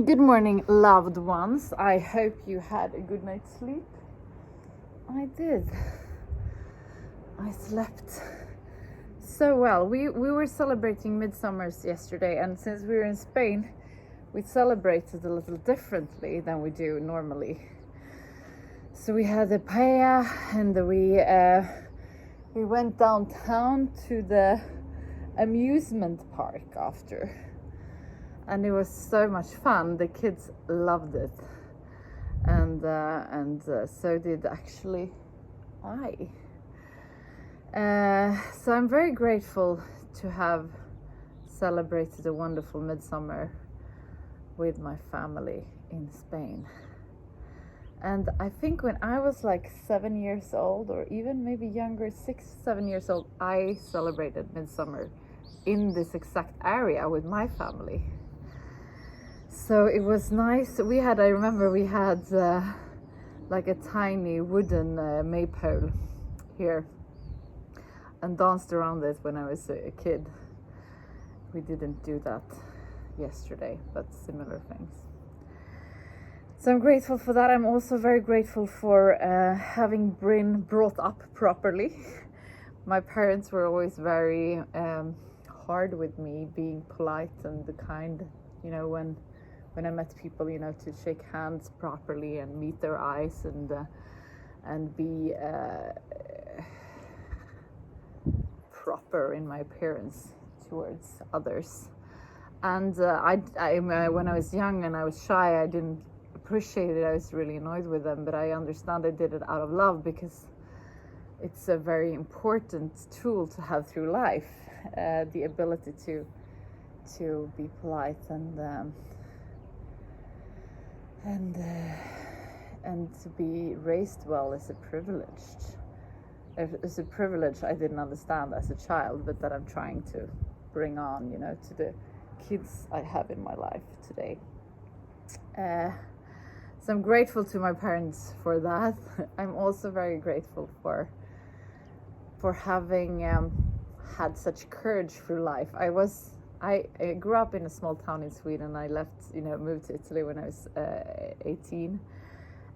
Good morning, loved ones. I hope you had a good night's sleep. I did. I slept so well. We were celebrating Midsummers yesterday, and since we were in Spain, we celebrated a little differently than we do normally. So we had a paella, and we went downtown to the amusement park after. And it was so much fun. The kids loved it, and so did actually I. So I'm very grateful to have celebrated a wonderful midsummer with my family in Spain. And I think when I was like 7 years old, or even maybe younger, 6-7 years old, I celebrated midsummer in this exact area with my family. So it was nice. I remember we had like a tiny wooden maypole here and danced around it when I was a kid. We didn't do that yesterday, but similar things. So I'm grateful for that. I'm also very grateful for having been brought up properly. My parents were always very hard with me, being polite and the kind, when I met people, to shake hands properly and meet their eyes and be proper in my appearance towards others. And when I was young and I was shy, I didn't appreciate it. I was really annoyed with them, but I understand I did it out of love, because it's a very important tool to have through life, the ability to be polite and to be raised well is a privilege. It's a privilege I didn't understand as a child, but that I'm trying to bring on, to the kids I have in my life today. So I'm grateful to my parents for that. I'm also very grateful for having had such courage through life. I grew up in a small town in Sweden. I moved to Italy when I was 18,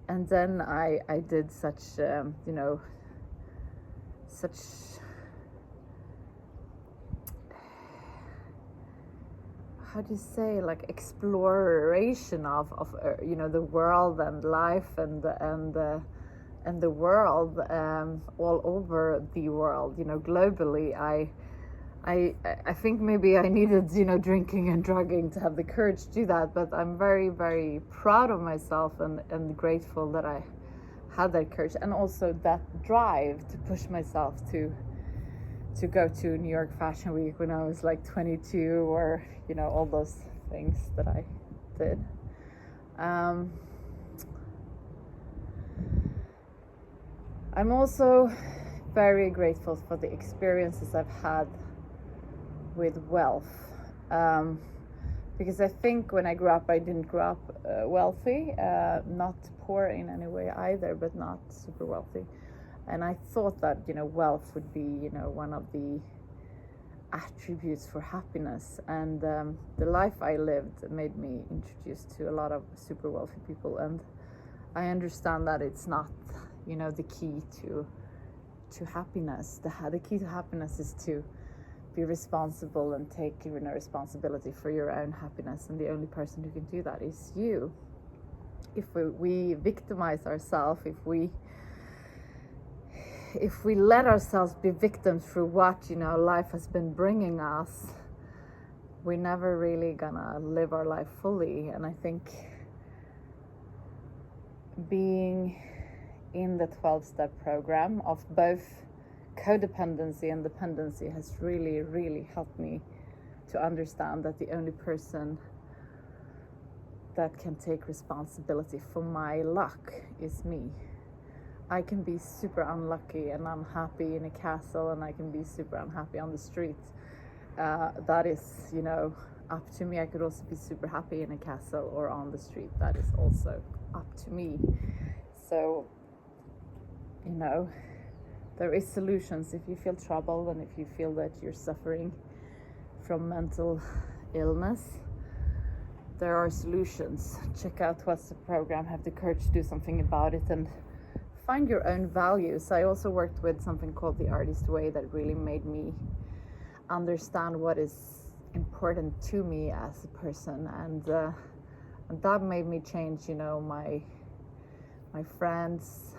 and then I did such how do you say, like exploration of the world and life and the world all over the world, globally. I think maybe I needed, drinking and drugging to have the courage to do that, but I'm very, very proud of myself and grateful that I had that courage, and also that drive to push myself to go to New York Fashion Week when I was like 22, or, all those things that I did. I'm also very grateful for the experiences I've had with wealth, because I think when I grew up, I didn't grow up wealthy, not poor in any way either, but not super wealthy. And I thought that wealth would be one of the attributes for happiness, and the life I lived made me introduced to a lot of super wealthy people, and I understand that it's not the key to happiness. The key to happiness is to be responsible and take responsibility for your own happiness, and the only person who can do that is you. If we victimize ourselves, if we let ourselves be victims through what life has been bringing us, we're never really gonna live our life fully. And I think being in the 12-step program of both codependency and dependency has really, really helped me to understand that the only person that can take responsibility for my luck is me. I can be super unlucky and unhappy in a castle, and I can be super unhappy on the street. That is, up to me. I could also be super happy in a castle or on the street. That is also up to me. So, there is solutions if you feel trouble and if you feel that you're suffering from mental illness. there are solutions. Check out what's the program, have the courage to do something about it, and find your own values. I also worked with something called the Artist Way that really made me understand what is important to me as a person, and that made me change, you know, my friends,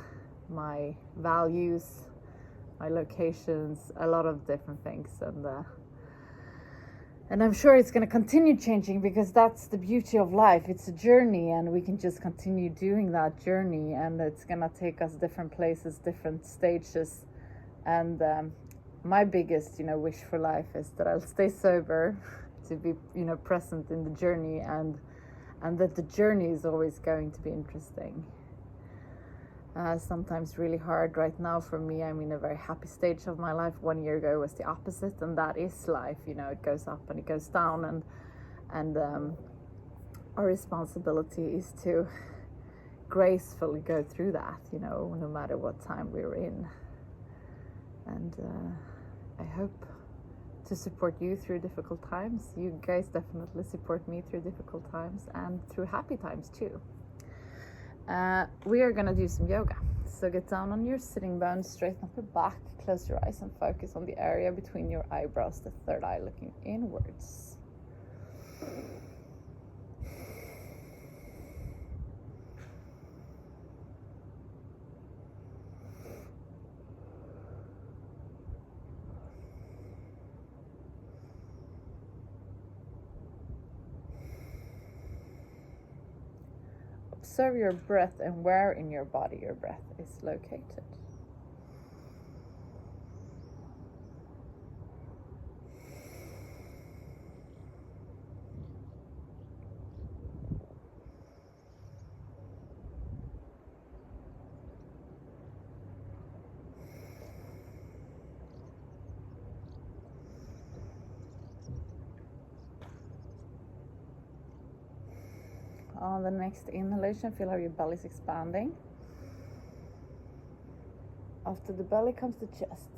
my values, my locations, a lot of different things, and I'm sure it's going to continue changing, because that's the beauty of life. It's a journey, and we can just continue doing that journey, and it's going to take us different places, different stages. And my biggest, you know, wish for life is that I'll stay sober, to be, you know, present in the journey, and that the journey is always going to be interesting. Sometimes really hard. Right now for me, I'm in a very happy stage of my life. 1 year ago was the opposite, and that is life. You know, it goes up and it goes down, and our responsibility is to gracefully go through that, you know, no matter what time we're in. And I hope to support you through difficult times. You guys definitely support me through difficult times and through happy times too. We are gonna do some yoga. So get down on your sitting bones, straighten up your back, close your eyes and focus on the area between your eyebrows, the third eye looking inwards. Observe your breath and where in your body your breath is located. On the next inhalation, feel how your belly is expanding. After the belly comes the chest.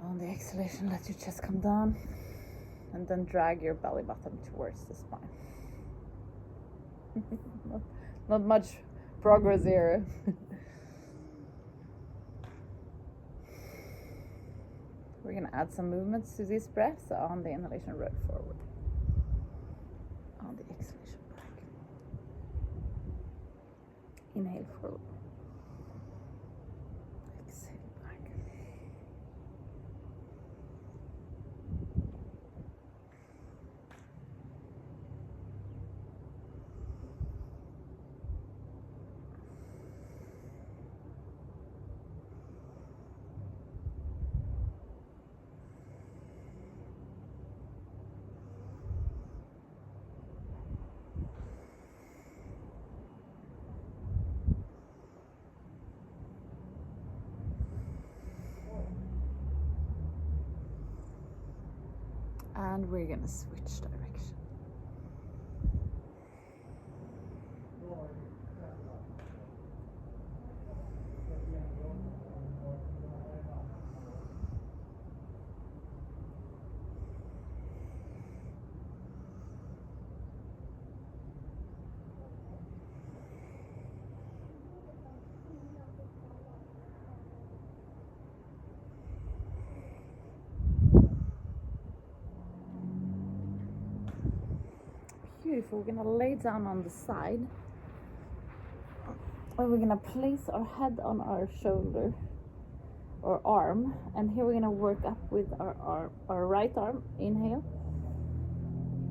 On the exhalation, let your chest come down, and then drag your belly button towards the spine. not much progress here. We're gonna add some movements to these breaths. On the inhalation, roll forward. On the exhalation, back. Inhale forward. Exhale back. And we're gonna switch direction. Beautiful. We're gonna lay down on the side, and we're gonna place our head on our shoulder or arm, and here we're gonna work up with our right arm. Inhale,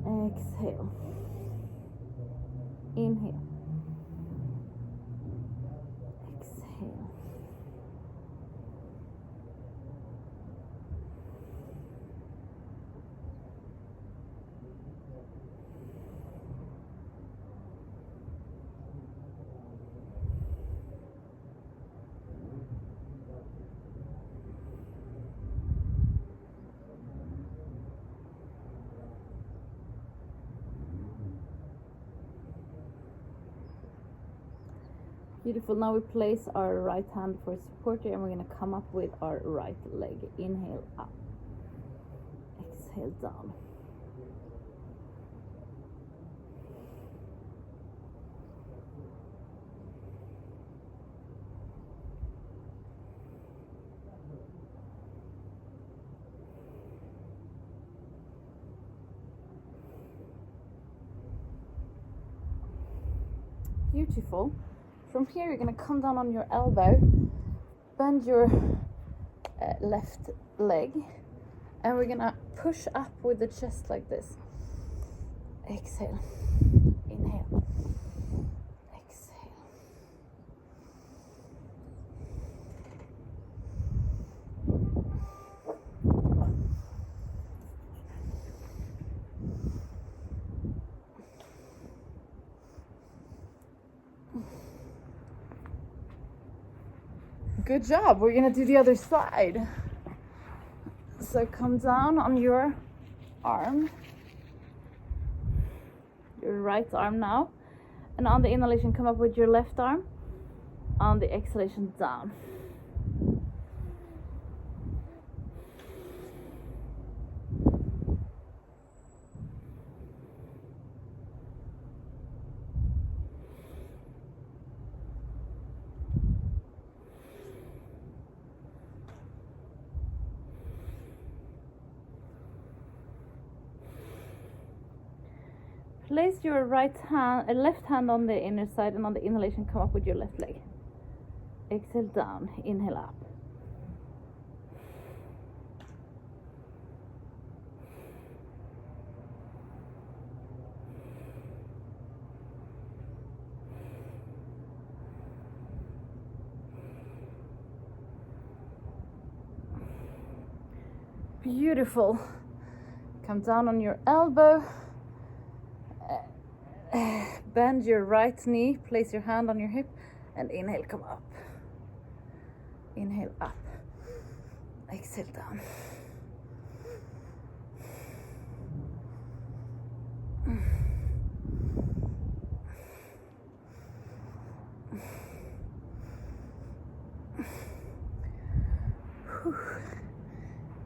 exhale, inhale, exhale. Beautiful. Now we place our right hand for support here, and we're going to come up with our right leg. Inhale up, exhale down. Beautiful. From here you're gonna come down on your elbow, bend your left leg, and we're gonna push up with the chest like this. Exhale, inhale, exhale. Good job. We're gonna do the other side. So come down on your arm, your right arm now, and on the inhalation come up with your left arm, on the exhalation down. Place your left hand on the inner side, and on the inhalation come up with your left leg. Exhale down, inhale up. Beautiful. Come down on your elbow. Bend your right knee, place your hand on your hip, and inhale, come up. Inhale up. Exhale down.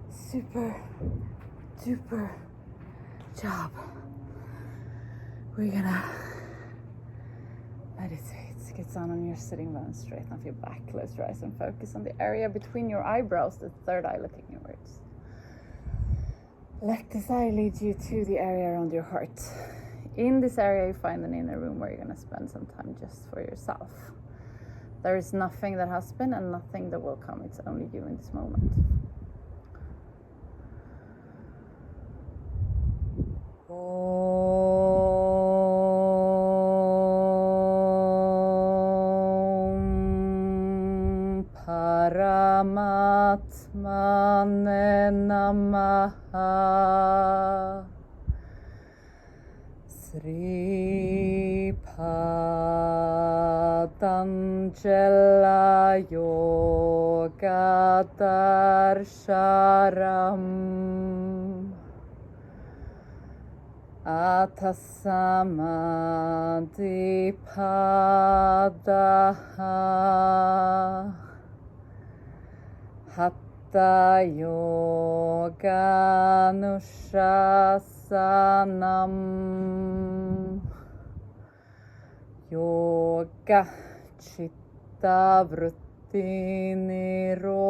Super duper job. We're gonna meditate. Get down on your sitting bones, straighten up your back, close your eyes and focus on the area between your eyebrows, the third eye looking inwards. Let this eye lead you to the area around your heart. In this area you find an inner room where you're gonna spend some time just for yourself. There is nothing that has been and nothing that will come. It's only you in this moment. Paramatmane Namaha. Sri Patanjala Yoga Darsharam Atasamadipadaha Hatha Yoga Nushasanam Yoga Chitta Vritti Nirodha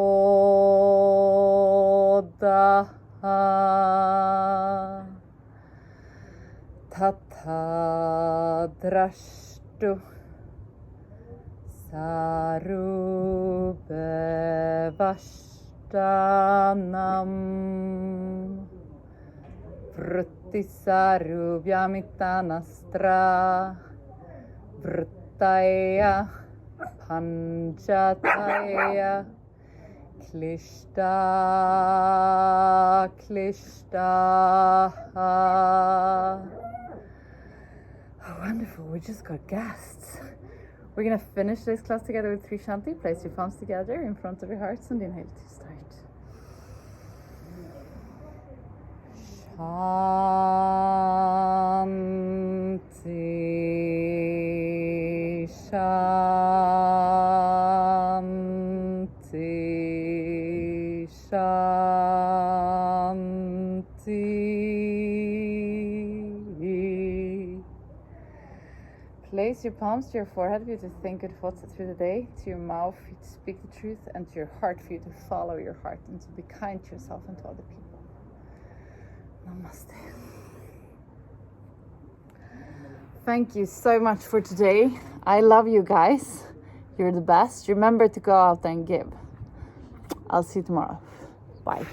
Tatha Drashtu Sarube Vashtanam Vritti Sarubhyamitanastra Vrittaya Panjataya Klishta Oh, wonderful, we just got gassed. We're gonna finish this class together with 3 Shanti. Place your palms together in front of your hearts and inhale to start. Shanti, Shanti, Shanti. Place your palms to your forehead for you to think good thoughts through the day, to your mouth for you to speak the truth, and to your heart for you to follow your heart and to be kind to yourself and to other people. Namaste. Thank you so much for today. I love you guys. You're the best. Remember to go out and give. I'll see you tomorrow. Bye.